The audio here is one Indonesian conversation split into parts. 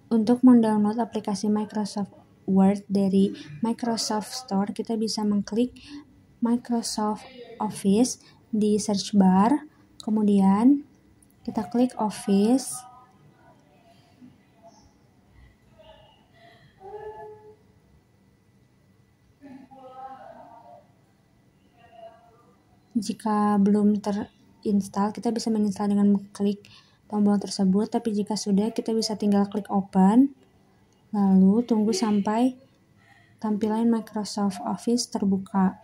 Untuk mendownload aplikasi Microsoft Word dari Microsoft Store, kita bisa mengklik Microsoft Office di search bar, kemudian kita klik Office. Jika belum terinstall, kita bisa menginstal dengan mengklik tombol tersebut, tapi jika sudah, kita bisa tinggal klik open, lalu tunggu sampai tampilan Microsoft Office terbuka.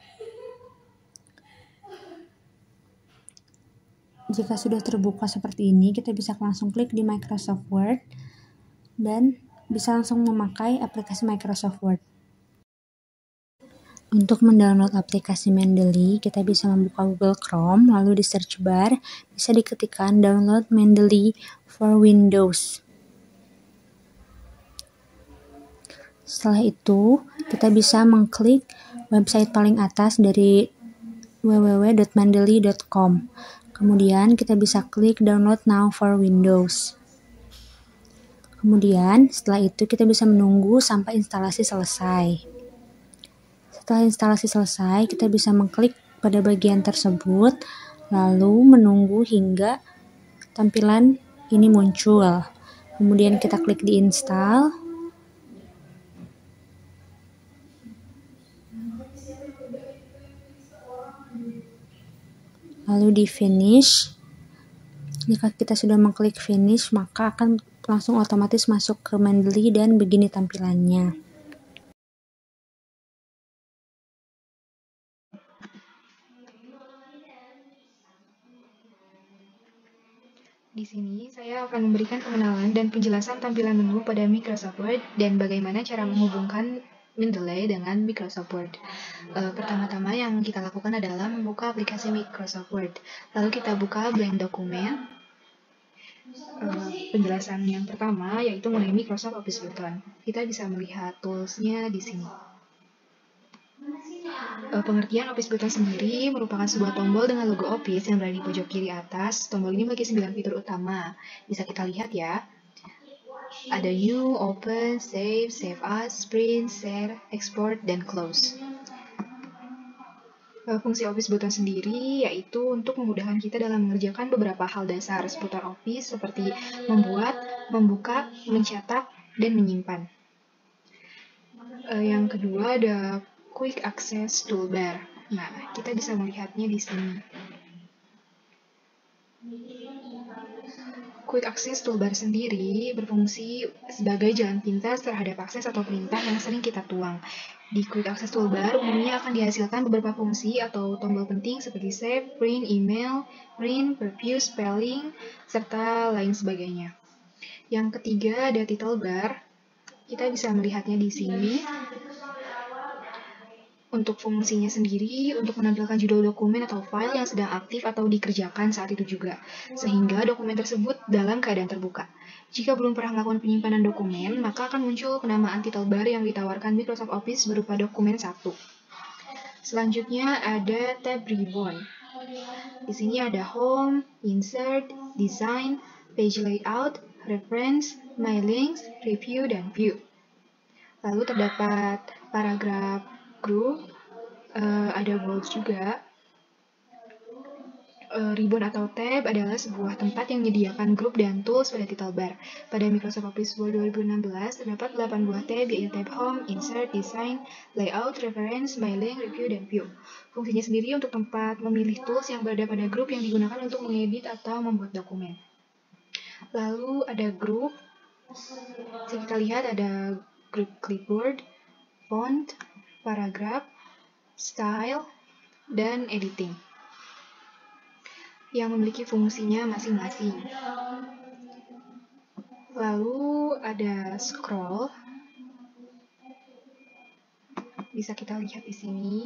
Jika sudah terbuka seperti ini, kita bisa langsung klik di Microsoft Word dan bisa langsung memakai aplikasi Microsoft Word. Untuk mendownload aplikasi Mendeley, kita bisa membuka Google Chrome, lalu di search bar bisa diketikkan download Mendeley for Windows. Setelah itu, kita bisa mengklik website paling atas dari www.mendeley.com. Kemudian kita bisa klik download now for Windows. Kemudian setelah itu kita bisa menunggu sampai instalasi selesai. Setelah instalasi selesai, kita bisa mengklik pada bagian tersebut, lalu menunggu hingga tampilan ini muncul. Kemudian kita klik di install. Lalu di finish. Jika kita sudah mengklik finish, maka akan langsung otomatis masuk ke Mendeley dan begini tampilannya. Di sini saya akan memberikan pengenalan dan penjelasan tampilan menu pada Microsoft Word dan bagaimana cara menghubungkan Mendeley dengan Microsoft Word. Pertama-tama yang kita lakukan adalah membuka aplikasi Microsoft Word. Lalu kita buka blank dokumen. Penjelasan yang pertama yaitu mengenai Microsoft Office Button. Kita bisa melihat tools-nya di sini. Pengertian Office Button sendiri merupakan sebuah tombol dengan logo Office yang berada di pojok kiri atas. Tombol ini memiliki 9 fitur utama. Bisa kita lihat ya. Ada New, Open, Save, Save As, Print, Share, Export, dan Close. Fungsi Office Button sendiri yaitu untuk memudahkan kita dalam mengerjakan beberapa hal dasar seputar Office seperti membuat, membuka, mencetak, dan menyimpan. Yang kedua ada Quick Access Toolbar. Nah, kita bisa melihatnya di sini. Quick Access Toolbar sendiri berfungsi sebagai jalan pintas terhadap akses atau perintah yang sering kita tuang. Di Quick Access Toolbar umumnya akan dihasilkan beberapa fungsi atau tombol penting seperti save, print, email, print, preview, spelling, serta lain sebagainya. Yang ketiga ada Title Bar. Kita bisa melihatnya di sini. Untuk fungsinya sendiri, untuk menampilkan judul dokumen atau file yang sedang aktif atau dikerjakan saat itu juga, sehingga dokumen tersebut dalam keadaan terbuka. Jika belum pernah melakukan penyimpanan dokumen, maka akan muncul penamaan title bar yang ditawarkan Microsoft Office berupa dokumen 1. Selanjutnya ada tab Ribbon. Di sini ada Home, Insert, Design, Page Layout, Reference, My Links, Review, dan View. Lalu terdapat paragraf group, ada bold juga. Ribbon atau tab adalah sebuah tempat yang menyediakan grup dan tools pada title bar. Pada Microsoft Office Word 2016, terdapat 8 buah tab, yaitu tab Home, Insert, Design, Layout, Reference, My Link, Review, dan View. Fungsinya sendiri untuk tempat memilih tools yang berada pada grup yang digunakan untuk mengedit atau membuat dokumen. Lalu ada grup. Bisa kita lihat ada grup clipboard, font, paragraf, style, dan editing yang memiliki fungsinya masing-masing. Lalu ada scroll. Bisa kita lihat di sini.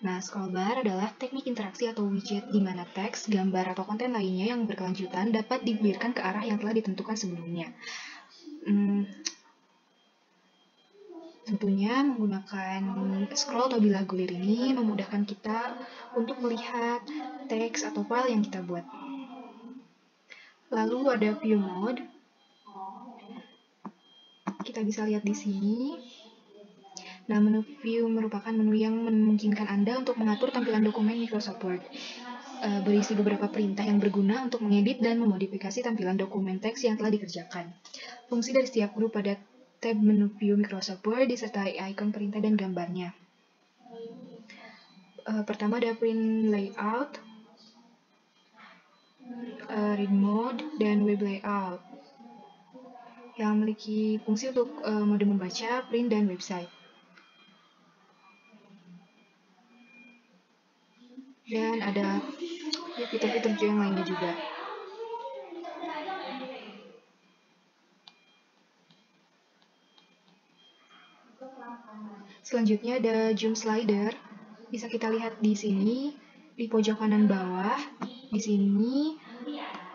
Nah, scroll bar adalah teknik interaksi atau widget di mana teks, gambar, atau konten lainnya yang berkelanjutan dapat digulirkan ke arah yang telah ditentukan sebelumnya. Tentunya menggunakan scroll atau bilah gulir ini memudahkan kita untuk melihat teks atau file yang kita buat. Lalu ada view mode. Kita bisa lihat di sini. Nah, menu view merupakan menu yang memungkinkan Anda untuk mengatur tampilan dokumen Microsoft Word. Berisi beberapa perintah yang berguna untuk mengedit dan memodifikasi tampilan dokumen teks yang telah dikerjakan. Fungsi dari setiap grup pada tab menu view Microsoft Word disertai ikon perintah dan gambarnya. Pertama ada print layout, read mode, dan web layout yang memiliki fungsi untuk mode membaca, print, dan website. Dan ada fitur-fitur yang lainnya juga. Selanjutnya ada zoom slider. Bisa kita lihat di sini di pojok kanan bawah. Di sini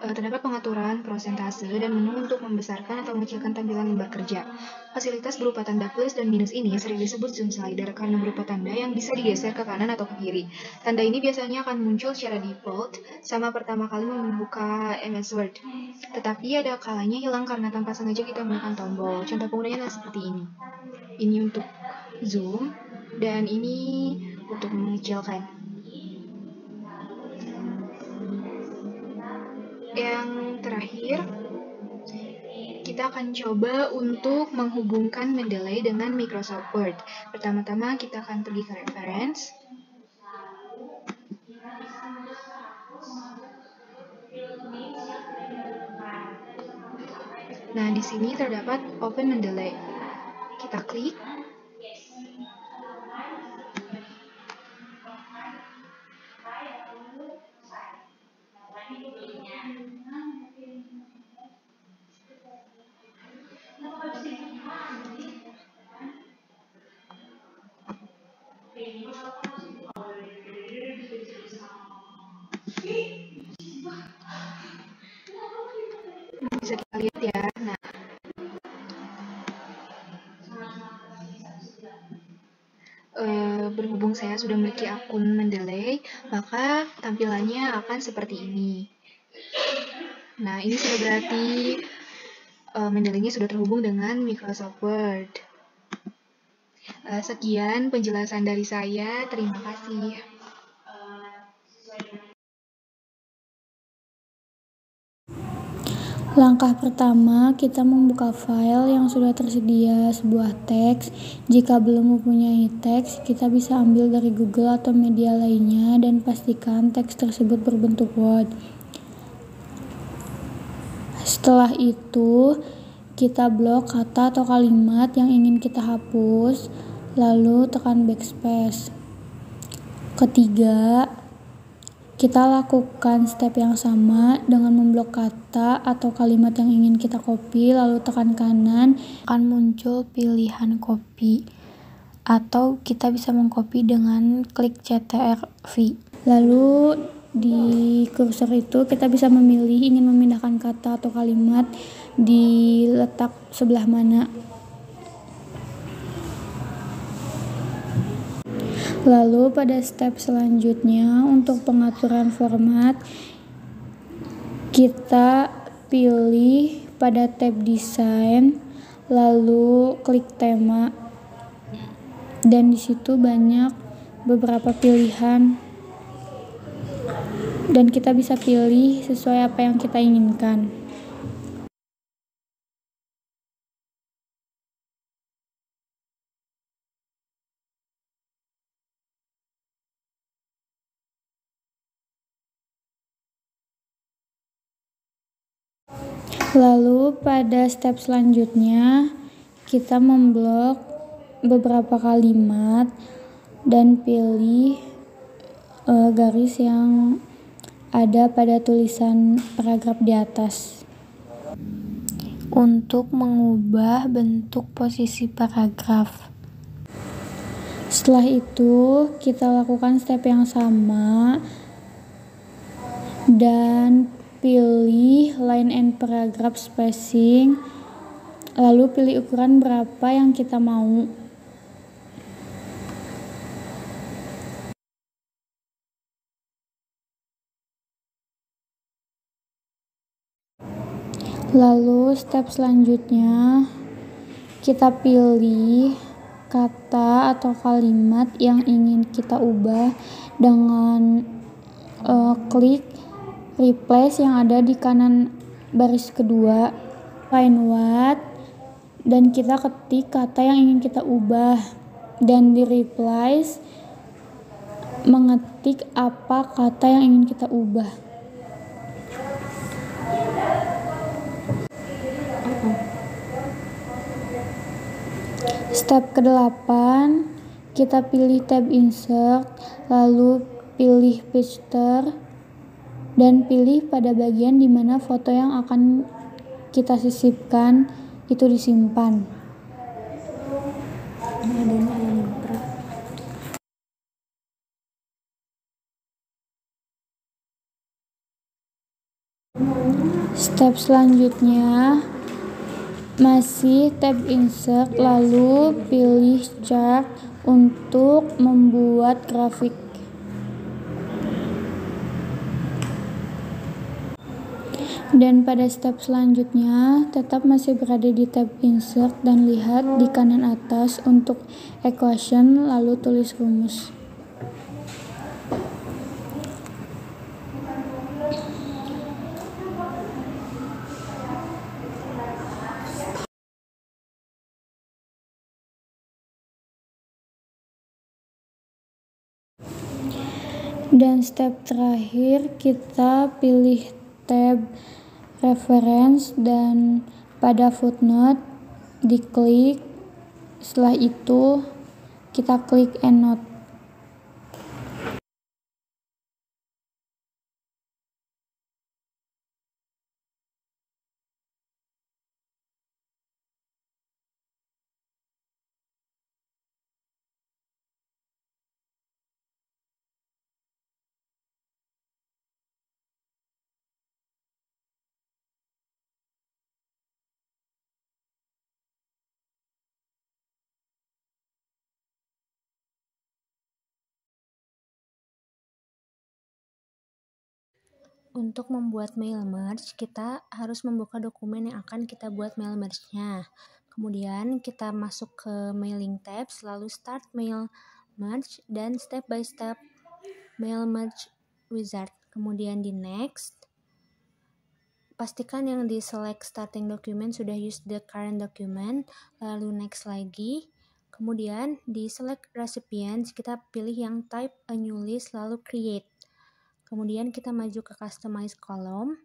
terdapat pengaturan prosentase dan menu untuk membesarkan atau mengecilkan tampilan lembar kerja. Fasilitas berupa tanda plus dan minus ini sering disebut zoom slider karena berupa tanda yang bisa digeser ke kanan atau ke kiri. Tanda ini biasanya akan muncul secara default sama pertama kali membuka MS Word. Tetapi ada kalanya hilang karena tanpa sengaja kita menekan tombol. Contoh penggunanya adalah seperti ini. Ini untuk zoom dan ini untuk mengecilkan. Yang terakhir, kita akan coba untuk menghubungkan Mendeley dengan Microsoft Word. Pertama-tama kita akan pergi ke reference. Nah, di sini terdapat Open Mendeley. Kita klik. Bisa kita lihat ya. Nah, berhubung saya sudah memiliki akun Mendeley, maka tampilannya akan seperti ini. Nah, ini sudah berarti Mendeley-nya sudah terhubung dengan Microsoft Word. Sekian penjelasan dari saya. Terima kasih. Langkah pertama, kita membuka file yang sudah tersedia sebuah teks. Jika belum mempunyai teks, kita bisa ambil dari Google atau media lainnya dan pastikan teks tersebut berbentuk Word. Setelah itu, kita blok kata atau kalimat yang ingin kita hapus, lalu tekan backspace. Ketiga, kita lakukan step yang sama dengan memblok kata atau kalimat yang ingin kita copy, lalu tekan kanan, akan muncul pilihan copy. Atau kita bisa mengcopy dengan klik Ctrl+V. Lalu di kursor itu kita bisa memilih ingin memindahkan kata atau kalimat di letak sebelah mana. Lalu pada step selanjutnya untuk pengaturan format, kita pilih pada tab desain, lalu klik tema, dan di situ banyak beberapa pilihan dan kita bisa pilih sesuai apa yang kita inginkan. Lalu pada step selanjutnya kita memblok beberapa kalimat dan pilih garis yang ada pada tulisan paragraf di atas untuk mengubah bentuk posisi paragraf. Setelah itu kita lakukan step yang sama dan pilih line and paragraph spacing, lalu pilih ukuran berapa yang kita mau. Lalu step selanjutnya kita pilih kata atau kalimat yang ingin kita ubah dengan klik replace yang ada di kanan baris kedua, find what, dan kita ketik kata yang ingin kita ubah, dan di replace mengetik apa kata yang ingin kita ubah. Step ke-8, kita pilih tab insert, lalu pilih picture, dan pilih pada bagian di mana foto yang akan kita sisipkan itu disimpan. Step selanjutnya masih tab insert, lalu pilih chart untuk membuat grafik. Dan pada step selanjutnya tetap masih berada di tab insert dan lihat di kanan atas untuk equation, lalu tulis rumus. Dan step terakhir kita pilih tab reference dan pada footnote diklik, setelah itu kita klik endnote. Untuk membuat mail merge, kita harus membuka dokumen yang akan kita buat mail merge-nya. Kemudian kita masuk ke mailing tabs, lalu start mail merge dan step by step mail merge wizard. Kemudian di next, pastikan yang di select starting document sudah use the current document, lalu next lagi. Kemudian di select recipients, kita pilih yang type a new list, lalu create. Kemudian kita maju ke customize column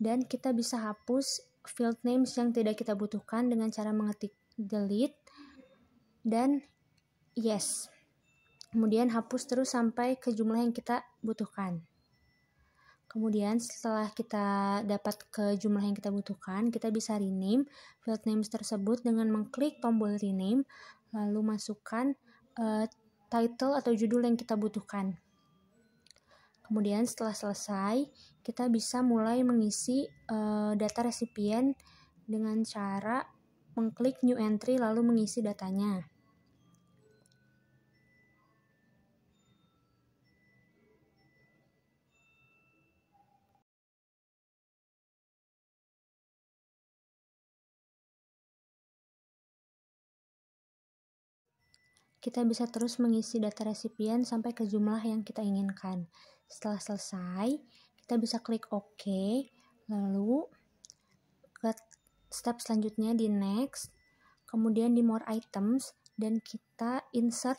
dan kita bisa hapus field names yang tidak kita butuhkan dengan cara mengetik delete dan yes. Kemudian hapus terus sampai ke jumlah yang kita butuhkan. Kemudian setelah kita dapat ke jumlah yang kita butuhkan, kita bisa rename field names tersebut dengan mengklik tombol rename, lalu masukkan title atau judul yang kita butuhkan. Kemudian setelah selesai, kita bisa mulai mengisi data resipien dengan cara mengklik new entry lalu mengisi datanya. Kita bisa terus mengisi data resipien sampai ke jumlah yang kita inginkan. Setelah selesai, kita bisa klik OK, lalu ke step selanjutnya di next, kemudian di more items, dan kita insert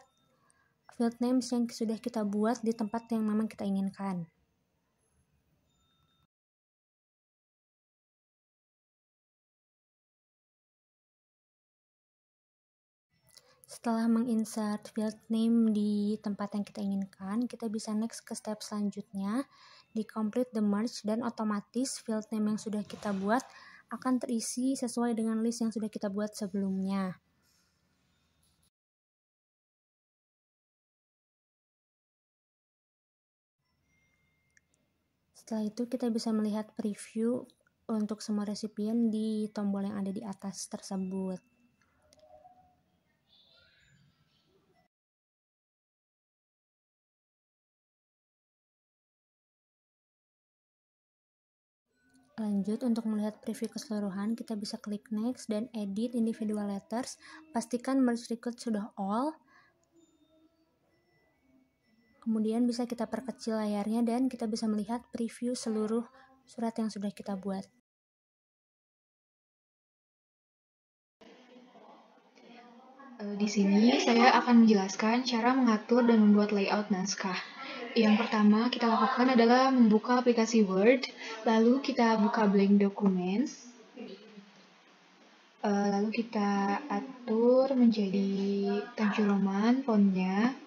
field names yang sudah kita buat di tempat yang memang kita inginkan. Setelah menginsert field name di tempat yang kita inginkan, kita bisa next ke step selanjutnya, di complete the merge, dan otomatis field name yang sudah kita buat akan terisi sesuai dengan list yang sudah kita buat sebelumnya. Setelah itu kita bisa melihat preview untuk semua resipien di tombol yang ada di atas tersebut. Lanjut, untuk melihat preview keseluruhan, kita bisa klik next dan edit individual letters. Pastikan merge record sudah all. Kemudian bisa kita perkecil layarnya dan kita bisa melihat preview seluruh surat yang sudah kita buat. Di sini saya akan menjelaskan cara mengatur dan membuat layout naskah. Yang pertama kita lakukan adalah membuka aplikasi Word, lalu kita buka blank documents, lalu kita atur menjadi Times New Roman fontnya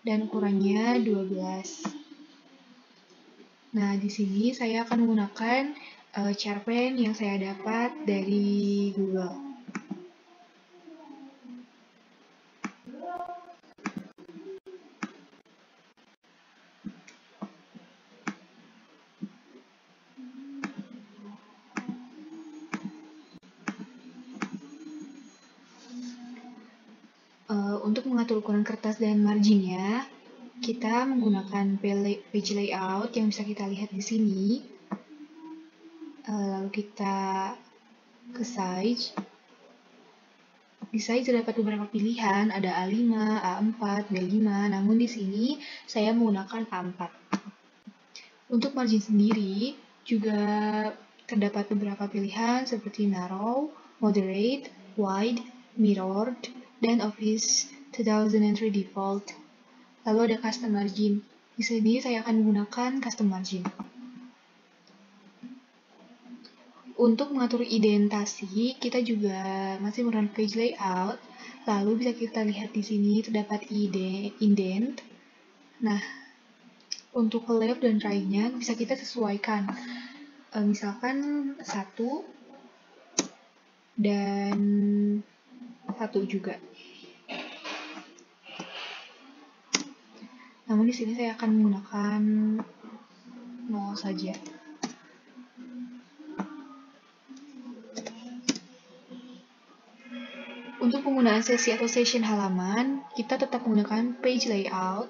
dan ukurannya 12. Nah, di sini saya akan menggunakan cerpen yang saya dapat dari Google. Untuk mengatur ukuran kertas dan marginnya, kita menggunakan page layout yang bisa kita lihat di sini. Lalu kita ke size. Di size terdapat beberapa pilihan, ada A5, A4, B5, namun di sini saya menggunakan A4. Untuk margin sendiri juga terdapat beberapa pilihan seperti narrow, moderate, wide, mirrored, dan Office 2003 default. Lalu ada custom margin. Di sini saya akan menggunakan custom margin. Untuk mengatur indentasi, kita juga masih menggunakan page layout. Lalu bisa kita lihat di sini terdapat indent. Nah, untuk left dan right-nya bisa kita sesuaikan. Misalkan 1 dan 1 juga. Namun di sini saya akan menggunakan 0 saja. Untuk penggunaan sesi atau session halaman, kita tetap menggunakan page layout.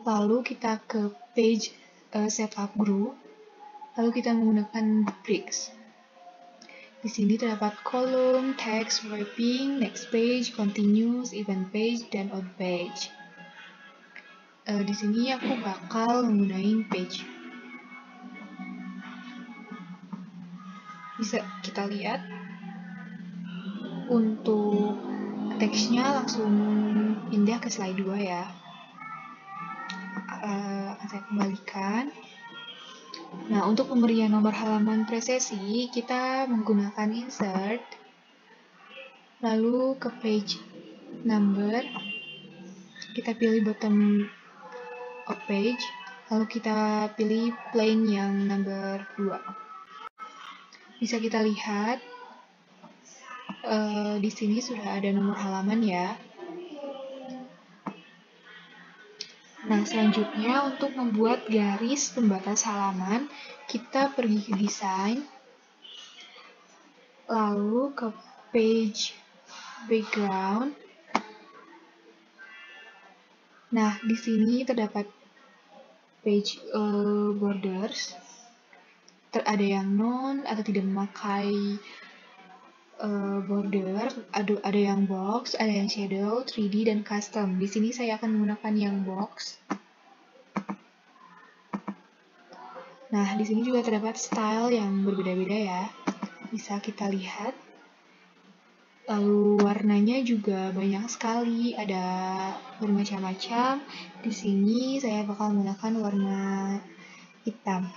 Lalu kita ke page setup group. Lalu kita menggunakan bricks. Di sini terdapat kolom, text, wrapping, next page, continuous, event page, dan out page. Di sini aku bakal menggunakan page. Bisa kita lihat untuk teksnya langsung pindah ke slide 2 ya. Akan saya kembalikan. Nah, untuk pemberian nomor halaman presesi, kita menggunakan insert, lalu ke page number, kita pilih bottom of page, lalu kita pilih plain yang number 2. Bisa kita lihat, di sini sudah ada nomor halaman ya. Nah, selanjutnya untuk membuat garis pembatas halaman, kita pergi ke desain, lalu ke page background. Nah, di sini terdapat page borders. Ada yang non atau tidak memakai border, ada yang box, ada yang shadow, 3D, dan custom. Di sini saya akan menggunakan yang box. Nah, di sini juga terdapat style yang berbeda-beda ya. Bisa kita lihat. Lalu warnanya juga banyak sekali, ada bermacam-macam. Di sini saya bakal menggunakan warna hitam.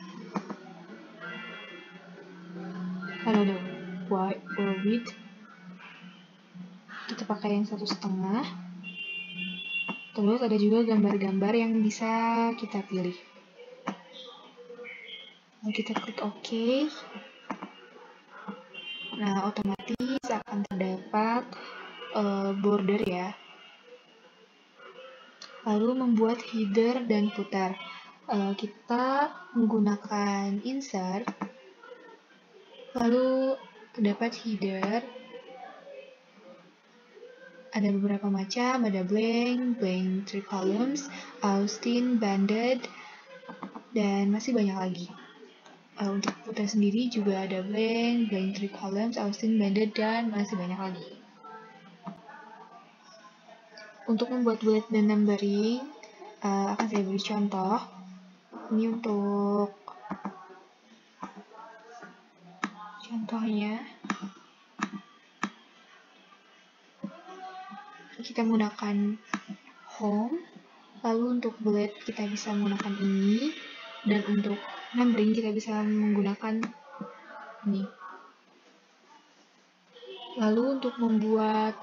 Lalu ada white or width. Kita pakai yang 1,5. Terus ada juga gambar-gambar yang bisa kita pilih. Lalu kita klik OK. Nah, otomatis akan terdapat border ya. Lalu membuat header dan footer. Kita menggunakan insert. Lalu terdapat header. Ada beberapa macam, ada blank 3 columns, Austin, banded, dan masih banyak lagi. Untuk footer sendiri juga ada blank 3 columns, Austin, blended, dan masih banyak lagi. Untuk membuat bullet dan numbering, akan saya beri contoh. Ini untuk contohnya, kita menggunakan home, lalu untuk bullet kita bisa menggunakan ini, dan untuk numbering kita bisa menggunakan ini. Lalu untuk membuat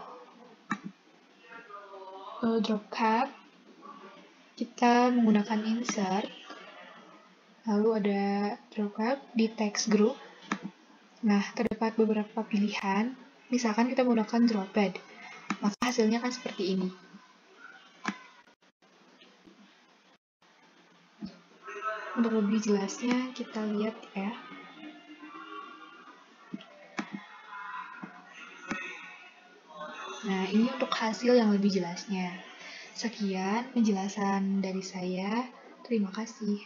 drop cap, kita menggunakan insert, lalu ada drop cap di text group. Nah, terdapat beberapa pilihan, misalkan kita menggunakan drop pad, maka hasilnya kan seperti ini. Untuk lebih jelasnya kita lihat ya. Nah, ini untuk hasil yang lebih jelasnya. Sekian penjelasan dari saya. Terima kasih.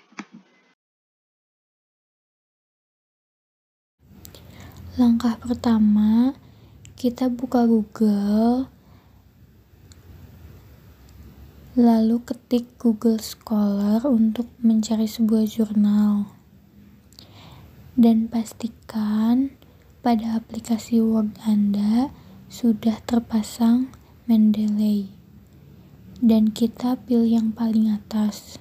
Langkah pertama, kita buka Google, lalu ketik Google Scholar untuk mencari sebuah jurnal. Dan pastikan pada aplikasi Word Anda sudah terpasang Mendeley. Dan kita pilih yang paling atas.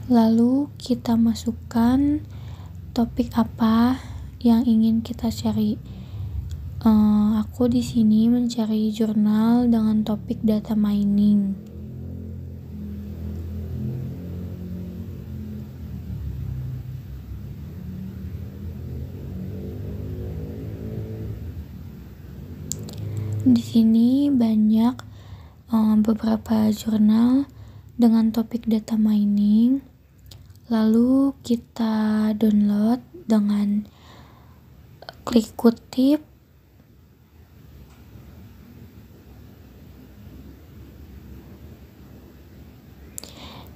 Lalu kita masukkan topik apa yang ingin kita cari. Aku di sini mencari jurnal dengan topik data mining. Di sini banyak beberapa jurnal dengan topik data mining. Lalu kita download dengan klik kutip.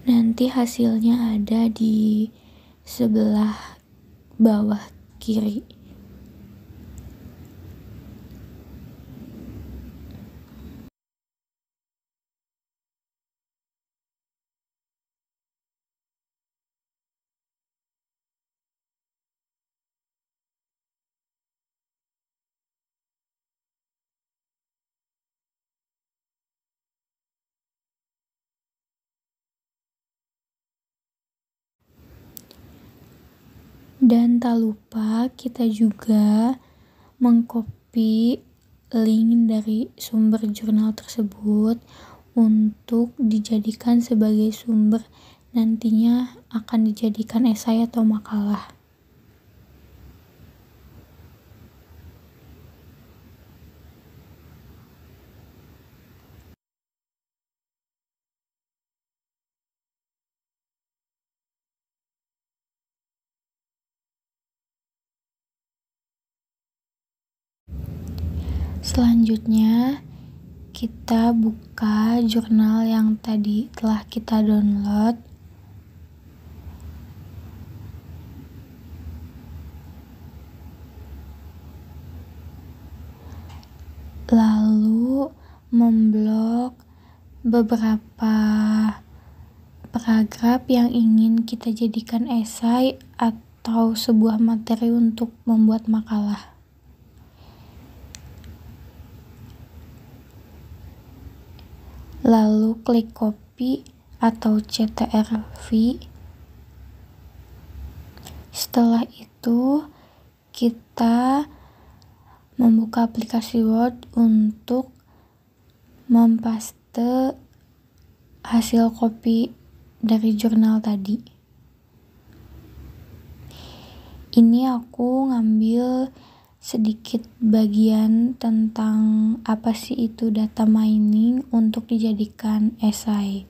Nanti hasilnya ada di sebelah bawah kiri. Dan tak lupa kita juga mengcopy link dari sumber jurnal tersebut untuk dijadikan sebagai sumber nantinya akan dijadikan esai atau makalah. Selanjutnya, kita buka jurnal yang tadi telah kita download. Lalu memblok beberapa paragraf yang ingin kita jadikan esai atau sebuah materi untuk membuat makalah. Lalu klik copy atau CTRV. Setelah itu kita membuka aplikasi Word untuk mempaste hasil copy dari jurnal tadi. Ini aku ngambil sedikit bagian tentang apa sih itu data mining untuk dijadikan esai.